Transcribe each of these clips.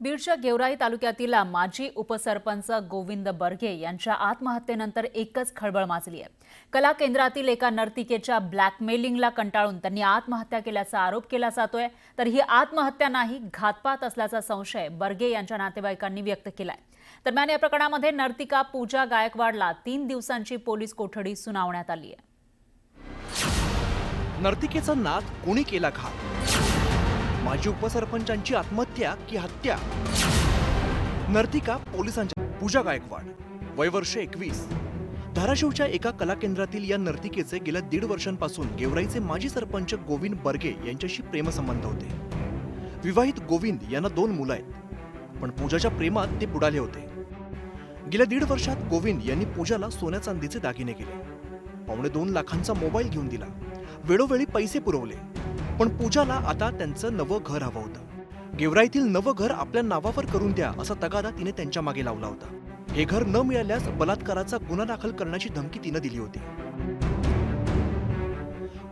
बीडच्या गेवराई तालुक्यातील माजी उपसरपंच गोविंद बर्गे यांच्या आत्महत्येनंतर एकच खळबळ माजली आहे। कला केंद्रातील एका नर्तिकेच्या ब्लॅकमेलिंगला कंटाळून त्यांनी आत्महत्या केल्याचा आरोप केला जातोय। तर ही आत्महत्या नाही, घातपात असल्याचा संशय बर्गे यांच्या नातेवाईकांनी व्यक्त केलाय। दरम्यान या प्रकरणामध्ये नर्तिका पूजा गायकवाडला 3 दिवसांची पोलीस कोठडी सुनावण्यात आली आहे। नर्तिकेचा नाद कोणी केला घात? माजी उपसरपंचांची आत्महत्या की हत्या? नर्तिका पोलिसांच्या पूजा गायकवाड, वय वर्ष 21। धाराशिवच्या एका कला केंद्रातील या नर्तिकेचे गेल्या 1.5 वर्षांपासून गेवराईचे माजी सरपंच गोविंद बर्गे यांच्याशी प्रेमसंबंध होते। विवाहित गोविंद यांना 2 मुलं आहेत, पण पूजाच्या प्रेमात ते बुडाले होते। गेल्या 1.5 वर्षात गोविंद यांनी पूजाला सोन्या चांदीचे दागिने केले, 2.25 लाखांचा मोबाईल घेऊन दिला, वेळोवेळी पैसे पुरवले। पण पूजाला आता त्यांचं नवं घर हवं होतं। गेवराईतील नवं घर आपल्या नावावर करून द्या असा तगादा तिने त्यांच्या मागे लावला होता। हे घर न मिळाल्यास बलात्काराचा गुन्हा दाखल करण्याची धमकी तिने दिली होती।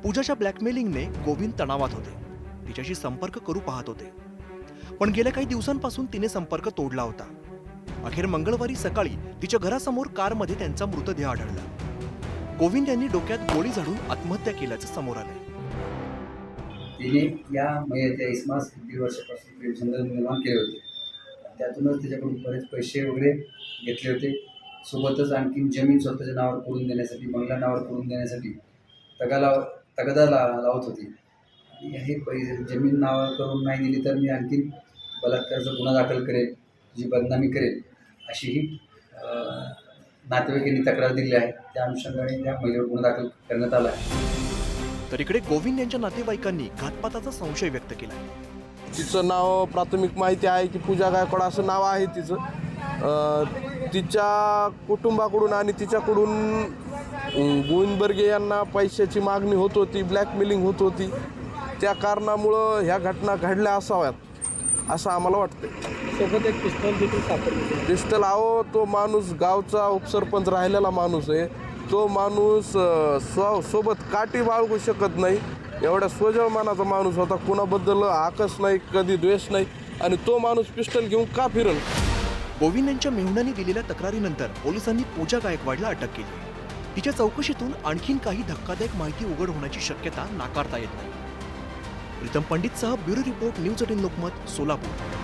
पूजाच्या ब्लॅकमेलिंगने गोविंद तणावात होते, तिच्याशी संपर्क करू पाहत होते, पण गेल्या काही दिवसांपासून तिने संपर्क तोडला होता। अखेर मंगळवारी सकाळी तिच्या घरासमोर कारमध्ये त्यांचा मृतदेह आढळला। गोविंद यांनी डोक्यात गोळी झाडून आत्महत्या केल्याचं समोर आलंय। तिने या महिन्याच्या इसमास 1.5 वर्षापासून प्रेमसंबंध निर्माण केले होते। त्यातूनच त्याच्याकडून बरेच पैसे वगैरे घेतले होते। सोबतच आणखी जमीन स्वतःच्या नावावर करून देण्यासाठी, बंगला नावावर करून देण्यासाठी तगादा लावत होती। आणि हे पैसे जमीन नावावर करून नाही दिली तर मी आणखी बलात्काराचा गुन्हा दाखल करेल, तुझी बदनामी करेल, अशीही नातेवाईकांनी तक्रार दिली आहे। त्या अनुषंगाने त्या महिलेवर गुन्हा दाखल करण्यात आला आहे। तर इकडे गोविंद यांच्या नातेवाईकांनी घातपाताचा संशय व्यक्त केला। तिचं नाव प्राथमिक माहिती आहे की पूजा गायकवाड असं नाव आहे तिचं। तिच्या कुटुंबाकडून आणि तिच्याकडून गोविंद बर्गे यांना पैशाची मागणी होत होती, ब्लॅकमेलिंग होत होती। त्या कारणामुळं ह्या घटना घडल्या असाव्यात असं आम्हाला वाटतं। सोबत एक पिस्तॉल देखील सापडले। पिस्टल तो माणूस गावचा उपसरपंच राहिलेला माणूस आहे। तो माणूस सोबत काठी बाळगू शकत नाही, एवढ्या स्वजळ मानाचा माणूस होता। कुणाबद्दल आकस नाही, कधी द्वेष नाही, आणि तो माणूस पिस्टल घेऊन का फिरल? गोविंद यांच्या मेहुण्याने दिलेल्या तक्रारीनंतर पोलिसांनी पूजा गायकवाडला अटक केली। तिच्या चौकशीतून आणखीन काही धक्कादायक माहिती उघड होण्याची शक्यता नाकारता येत नाही। प्रीतम पंडितसह bureau report, news 18 Lokmat, Solapur.